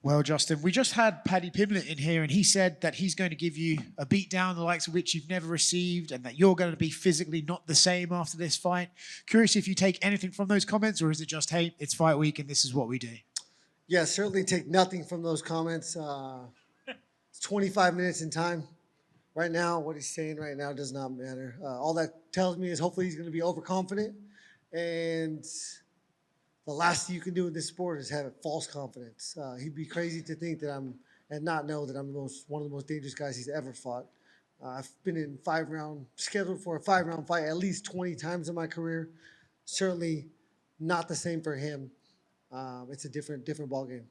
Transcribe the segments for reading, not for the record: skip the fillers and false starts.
Well, Justin, we just had Paddy Pimblett in here, and he said that he's going to give you a beatdown the likes of which you've never received, and that you're going to be physically not the same after this fight. Curious if you take anything from those comments, or is it just, hey, it's fight week and this is what we do? Yeah, certainly take nothing from those comments. It's 25 minutes in time. Right now, what he's saying right now does not matter. All that tells me is hopefully he's going to be overconfident, and the last thing you can do in this sport is have false confidence. He'd be crazy to think that and not know that I'm one of the most dangerous guys he's ever fought. I've been in scheduled for a 5-round fight at least 20 times in my career. Certainly not the same for him. It's a different ballgame.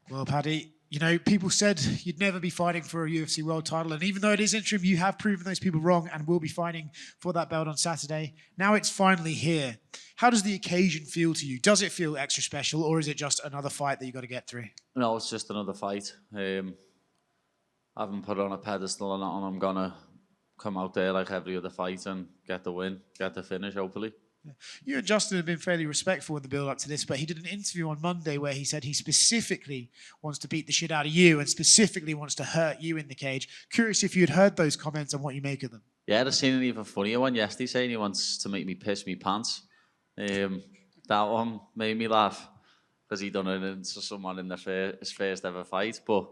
Well, Paddy, you know, people said you'd never be fighting for a UFC world title. And even though it is interim, you have proven those people wrong and will be fighting for that belt on Saturday. Now it's finally here. How does the occasion feel to you? Does it feel extra special, or is it just another fight that you've got to get through? No, it's just another fight. I haven't put it on a pedestal or not, and I'm going to come out there like every other fight and get the win, get the finish, hopefully. You and Justin have been fairly respectful in the build-up to this, but he did an interview on Monday where he said he specifically wants to beat the shit out of you and specifically wants to hurt you in the cage. Curious if you had heard those comments and what you make of them. Yeah, I've seen an even funnier one yesterday saying he wants to make me piss me pants. That one made me laugh because he done it into someone in his first ever fight. But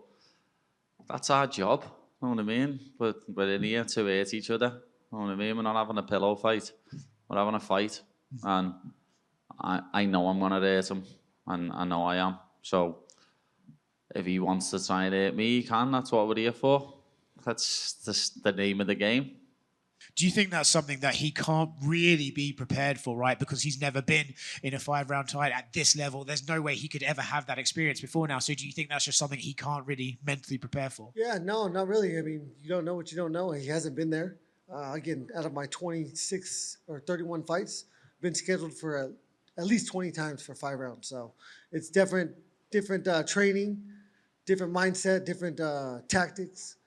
that's our job, you know what I mean? But we're in here to hurt each other, you know what I mean? We're not having a pillow fight. We're having a fight, and I know I'm going to hurt him, and I know I am. So if he wants to try and hurt me, he can. That's what we're here for. That's the name of the game. Do you think that's something that he can't really be prepared for, right? Because he's never been in a 5-round fight at this level. There's no way he could ever have that experience before now. So do you think that's just something he can't really mentally prepare for? Yeah, no, not really. I mean, you don't know what you don't know. He hasn't been there. Again, out of my 26 or 31 fights, been scheduled for at least 20 times for 5 rounds. So it's different training, different mindset, different tactics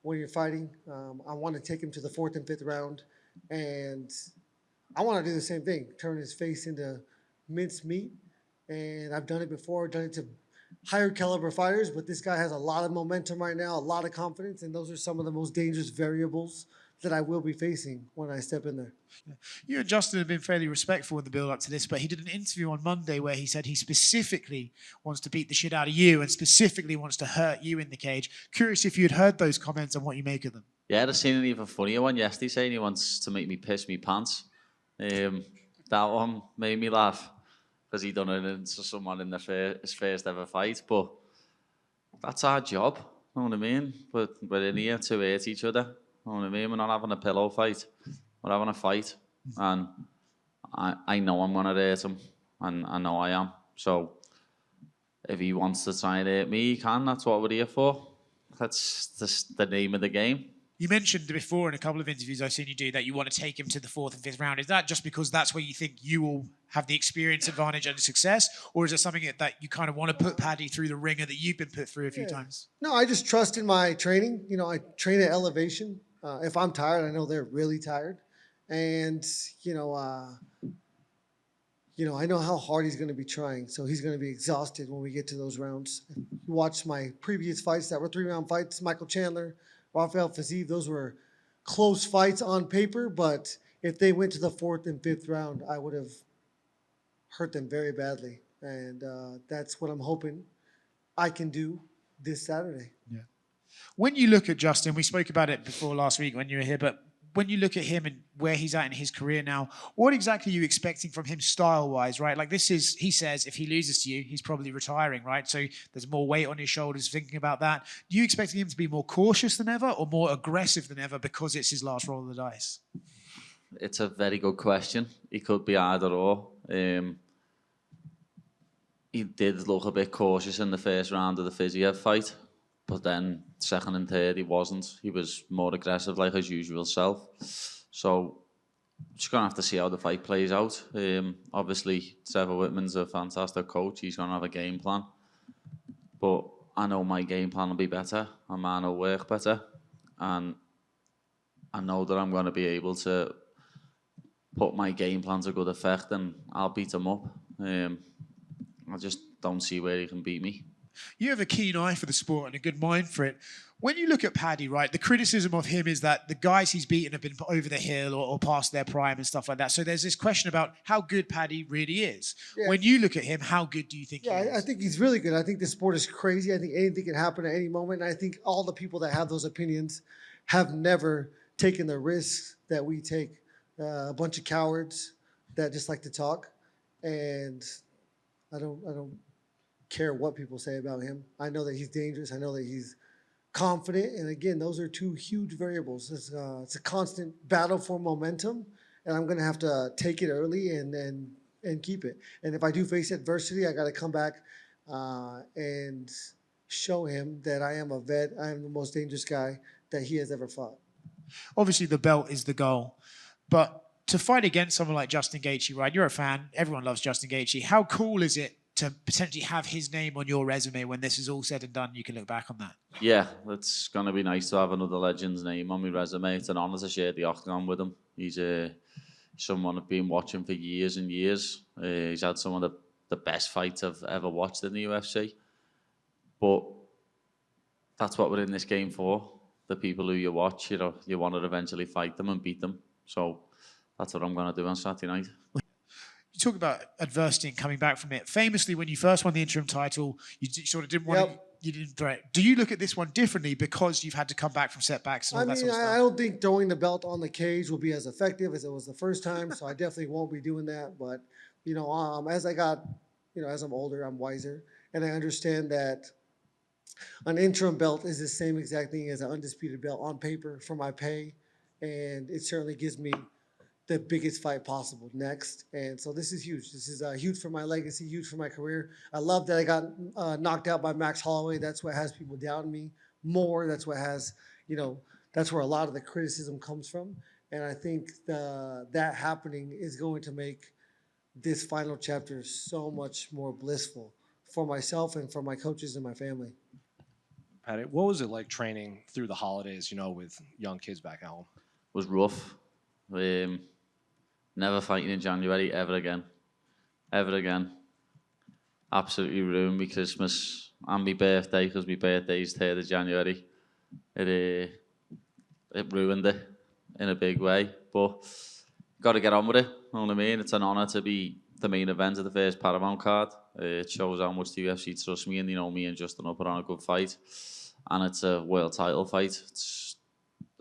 when you're fighting. I want to take him to the 4th and 5th round, and I want to do the same thing, turn his face into minced meat. And I've done it before, done it to higher caliber fighters, but this guy has a lot of momentum right now, a lot of confidence, and those are some of the most dangerous variables that I will be facing when I step in there. You and Justin have been fairly respectful in the build-up to this, but he did an interview on Monday where he said he specifically wants to beat the shit out of you and specifically wants to hurt you in the cage. Curious if you had heard those comments and what you make of them. Yeah, I've seen an even funnier one yesterday saying he wants to make me piss me pants. That one made me laugh because he done it into someone in his first ever fight. But that's our job, you know what I mean? But we're in here to hurt each other. You know what I mean? We're not having a pillow fight. We're having a fight. And I know I'm going to hurt him. And I know I am. So if he wants to try and hurt me, he can. That's what we're here for. That's the name of the game. You mentioned before in a couple of interviews I've seen you do that you want to take him to the 4th and 5th round. Is that just because that's where you think you will have the experience advantage and success? Or is it something that you kind of want to put Paddy through the ringer that you've been put through a few times? No, I just trust in my training. You know, I train at elevation. If I'm tired, I know they're really tired. And, I know how hard he's going to be trying. So he's going to be exhausted when we get to those rounds. You watch my previous fights that were 3-round fights, Michael Chandler, Rafael Fiziev, those were close fights on paper, but if they went to the 4th and 5th round, I would have hurt them very badly. And that's what I'm hoping I can do this Saturday. Yeah. When you look at Justin, we spoke about it before last week when you were here, but when you look at him and where he's at in his career now, what exactly are you expecting from him style-wise, right? Like he says, if he loses to you, he's probably retiring, right? So there's more weight on his shoulders thinking about that. Do you expect him to be more cautious than ever or more aggressive than ever because it's his last roll of the dice? It's a very good question. He could be either or. He did look a bit cautious in the first round of the Fiziev fight, but then 2nd and 3rd he wasn't. He was more aggressive like his usual self. So just going to have to see how the fight plays out. Obviously, Trevor Whitman's a fantastic coach. He's going to have a game plan. But I know my game plan will be better and mine will work better. And I know that I'm going to be able to put my game plan to good effect and I'll beat him up. I just don't see where he can beat me. You have a keen eye for the sport and a good mind for it. When you look at Paddy, right, the criticism of him is that the guys he's beaten have been over the hill or past their prime and stuff like that. So there's this question about how good Paddy really is. Yeah. When you look at him, how good do you think he is? I think he's really good. I think the sport is crazy. I think anything can happen at any moment. And I think all the people that have those opinions have never taken the risks that we take. A bunch of cowards that just like to talk. And I don't care what people say about him. I know that he's dangerous. I know that he's confident. And again, those are two huge variables. It's a constant battle for momentum, and I'm going to have to take it early and keep it. And if I do face adversity, I got to come back and show him that I am a vet. I am the most dangerous guy that he has ever fought. Obviously, the belt is the goal, but to fight against someone like Justin Gaethje, right? You're a fan. Everyone loves Justin Gaethje. How cool is it to potentially have his name on your resume when this is all said and done? You can look back on that. Yeah, it's going to be nice to have another legend's name on my resume. It's an honour to share the octagon with him. He's someone I've been watching for years and years. He's had some of the best fights I've ever watched in the UFC. But that's what we're in this game for. The people who you watch, you know, you want to eventually fight them and beat them. So that's what I'm going to do on Saturday night. You talk about adversity and coming back from it. Famously, when you first won the interim title, you sort of didn't want to, you didn't threat. Do you look at this one differently because you've had to come back from setbacks and all that sort of stuff? I don't think throwing the belt on the cage will be as effective as it was the first time, so I definitely won't be doing that. But, you know, as I'm older, I'm wiser, and I understand that an interim belt is the same exact thing as an undisputed belt on paper for my pay, and it certainly gives me the biggest fight possible next. And so this is huge. This is huge for my legacy, huge for my career. I love that I got knocked out by Max Holloway. That's what has people doubting me more. That's what has, that's where a lot of the criticism comes from. And I think that happening is going to make this final chapter so much more blissful for myself and for my coaches and my family. Paddy, what was it like training through the holidays, with young kids back at home? It was rough. Never fighting in January ever again. Ever again. Absolutely ruined my Christmas and my birthday, because my birthday is 3rd of January. It ruined it in a big way. But got to get on with it. You know what I mean? It's an honour to be the main event of the first Paramount card. It shows how much the UFC trusts me, and me and Justin will put on a good fight. And it's a world title fight.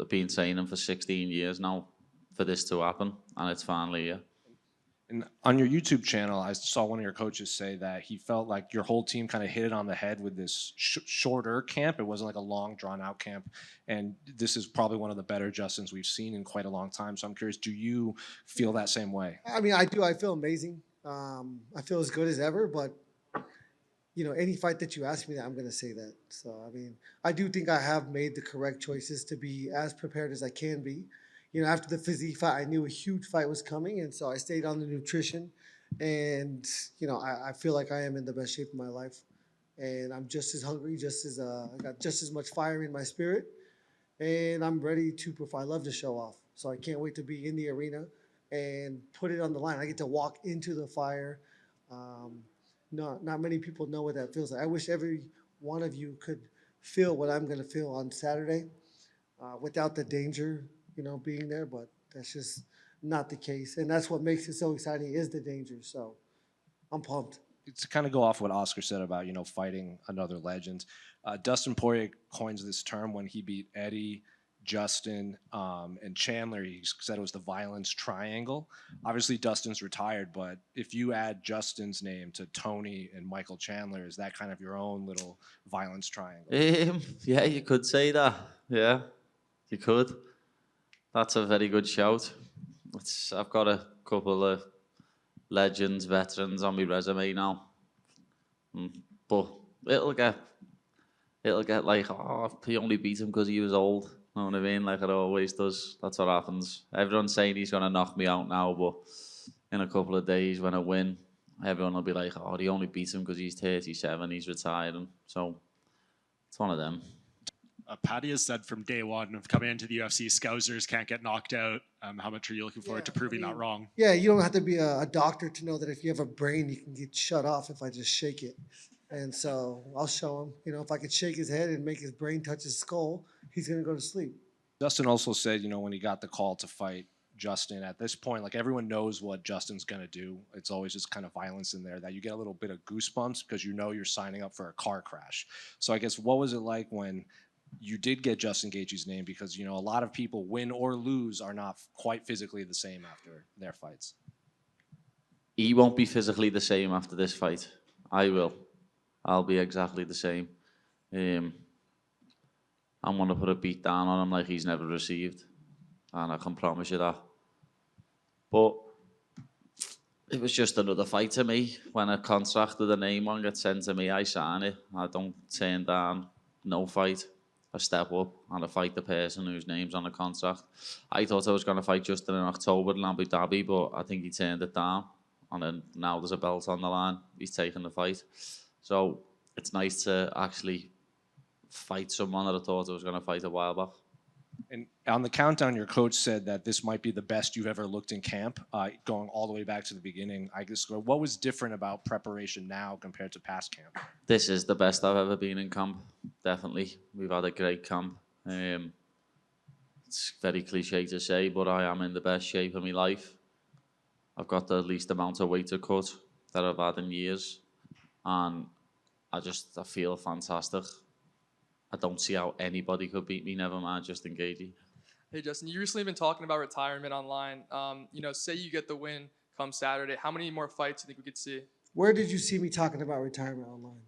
I've been training for 16 years now for this to happen, and it's finally here. And on your YouTube channel, I saw one of your coaches say that he felt like your whole team kind of hit it on the head with this shorter camp. It wasn't like a long, drawn-out camp. And this is probably one of the better Justins we've seen in quite a long time. So I'm curious, do you feel that same way? I mean, I do. I feel amazing. I feel as good as ever, but any fight that you ask me that, I'm going to say that. So, I mean, I do think I have made the correct choices to be as prepared as I can be. After the physique fight, I knew a huge fight was coming, and so I stayed on the nutrition. And, I feel like I am in the best shape of my life. And I'm just as hungry, I got just as much fire in my spirit. And I'm ready to perform. I love to show off. So I can't wait to be in the arena and put it on the line. I get to walk into the fire. Not many people know what that feels like. I wish every one of you could feel what I'm going to feel on Saturday without the danger, being there, but that's just not the case. And that's what makes it so exciting, is the danger. So I'm pumped. To kind of go off what Oscar said about, fighting another legend, Dustin Poirier coins this term when he beat Eddie, Justin, and Chandler. He said it was the violence triangle. Obviously, Dustin's retired, but if you add Justin's name to Tony and Michael Chandler, is that kind of your own little violence triangle? Yeah, you could say that. Yeah, you could. That's a very good shout. I've got a couple of legends, veterans on my resume now. But it'll get like, he only beat him because he was old. You know what I mean? Like it always does. That's what happens. Everyone's saying he's going to knock me out now, but in a couple of days when I win, everyone will be like, he only beat him because he's 37, he's retiring. So it's one of them. Paddy has said from day one of coming into the UFC, Scousers can't get knocked out. How much are you looking forward to proving that wrong? Yeah, you don't have to be a doctor to know that if you have a brain, you can get shut off if I just shake it. And so I'll show him, if I could shake his head and make his brain touch his skull, he's going to go to sleep. Dustin also said, when he got the call to fight Justin, at this point, like everyone knows what Justin's going to do. It's always just kind of violence in there that you get a little bit of goosebumps because you're signing up for a car crash. So I guess what was it like when you did get Justin Gaethje's name? Because, a lot of people, win or lose, are not quite physically the same after their fights. He won't be physically the same after this fight. I will. I'll be exactly the same. I'm going to put a beat down on him like he's never received. And I can promise you that. But it was just another fight to me. When a contract with a name on gets sent to me, I sign it. I don't turn down no fight. I step up and I fight the person whose name's on the contract. I thought I was going to fight Justin in October in Abu Dhabi, but I think he turned it down. And then now there's a belt on the line. He's taking the fight. So it's nice to actually fight someone that I thought I was going to fight a while back. And on the countdown, your coach said that this might be the best you've ever looked in camp, going all the way back to the beginning. I guess what was different about preparation now compared to past camp? This is the best I've ever been in camp, definitely. We've had a great camp. It's very cliche to say, but I am in the best shape of my life. I've got the least amount of weight to cut that I've had in years. And I feel fantastic. I don't see how anybody could beat me, never mind Justin Gaethje. Hey, Justin, you recently been talking about retirement online. Say you get the win come Saturday. How many more fights do you think we could see? Where did you see me talking about retirement online?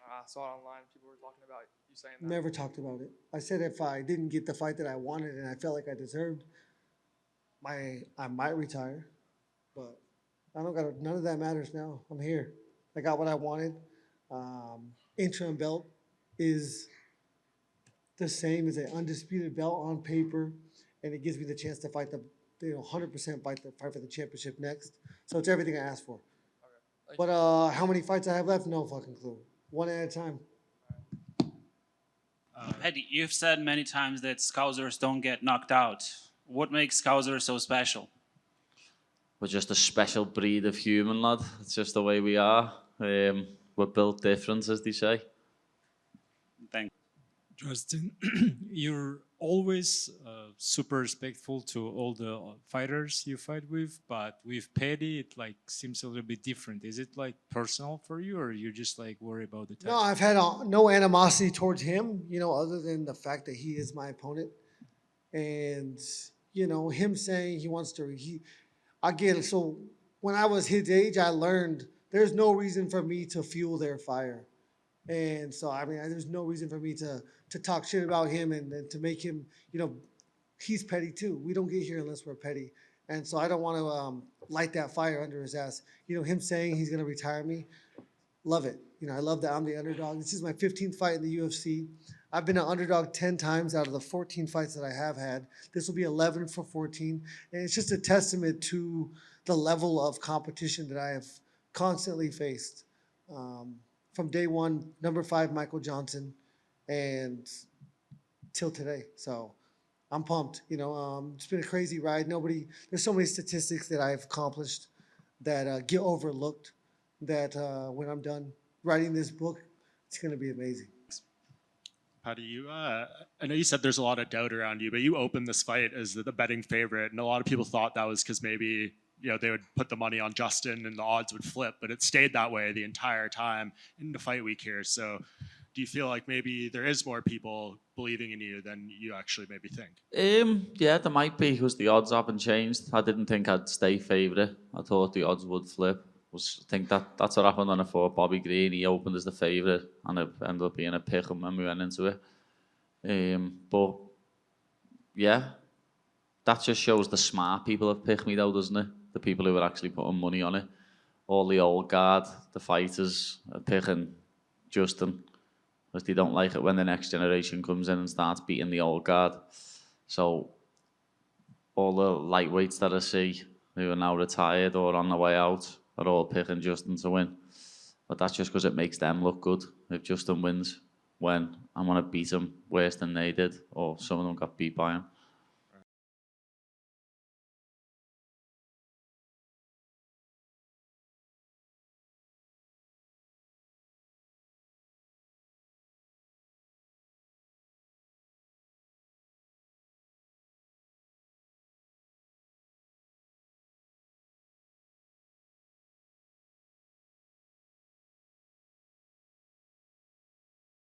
I saw it online. People were talking about you saying that. Never talked about it. I said if I didn't get the fight that I wanted and I felt like I deserved, I might retire. But none of that matters now. I'm here. I got what I wanted. Interim belt is the same as an undisputed belt on paper, and it gives me the chance to fight 100% fight for the championship next. So it's everything I asked for. Okay. But how many fights I have left? No fucking clue. One at a time. Paddy, you've said many times that Scousers don't get knocked out. What makes Scousers so special? We're just a special breed of human, lad. It's just the way we are. We're built different, as they say. Thank Justin, you're always super respectful to all the fighters you fight with, but with Paddy, it seems a little bit different. Is it personal for you, or you just worry about the time? No, I've had no animosity towards him, other than the fact that he is my opponent. And, him saying he wants to, I get it. So when I was his age, I learned there's no reason for me to fuel their fire. And so, there's no reason for me to talk shit about him and to make him, he's petty too. We don't get here unless we're petty. And so I don't want to light that fire under his ass. Him saying he's going to retire me, love it. I love that I'm the underdog. This is my 15th fight in the UFC. I've been an underdog 10 times out of the 14 fights that I have had. This will be 11 for 14. And it's just a testament to the level of competition that I have constantly faced. From day one, number 5, Michael Johnson, and till today. So I'm pumped. It's been a crazy ride. There's so many statistics that I've accomplished that get overlooked that when I'm done writing this book, it's going to be amazing. Paddy, I know you said there's a lot of doubt around you, but you opened this fight as the betting favorite, and a lot of people thought that was because maybe they would put the money on Justin and the odds would flip, but it stayed that way the entire time into fight week here. So do you feel like maybe there is more people believing in you than you actually maybe think? Yeah, there might be, because the odds haven't changed. I didn't think I'd stay favourite. I thought the odds would flip. I think that's what happened when I fought Bobby Green. He opened as the favourite, and it ended up being a pick when we went into it. But yeah, that just shows the smart people have picked me though, doesn't it? The people who are actually putting money on it. All the old guard, the fighters, are picking Justin, because they don't like it when the next generation comes in and starts beating the old guard. So all the lightweights that I see who are now retired or on the way out are all picking Justin to win. But that's just because it makes them look good if Justin wins. when I'm gonna beat him worse than they did, or some of them got beat by him.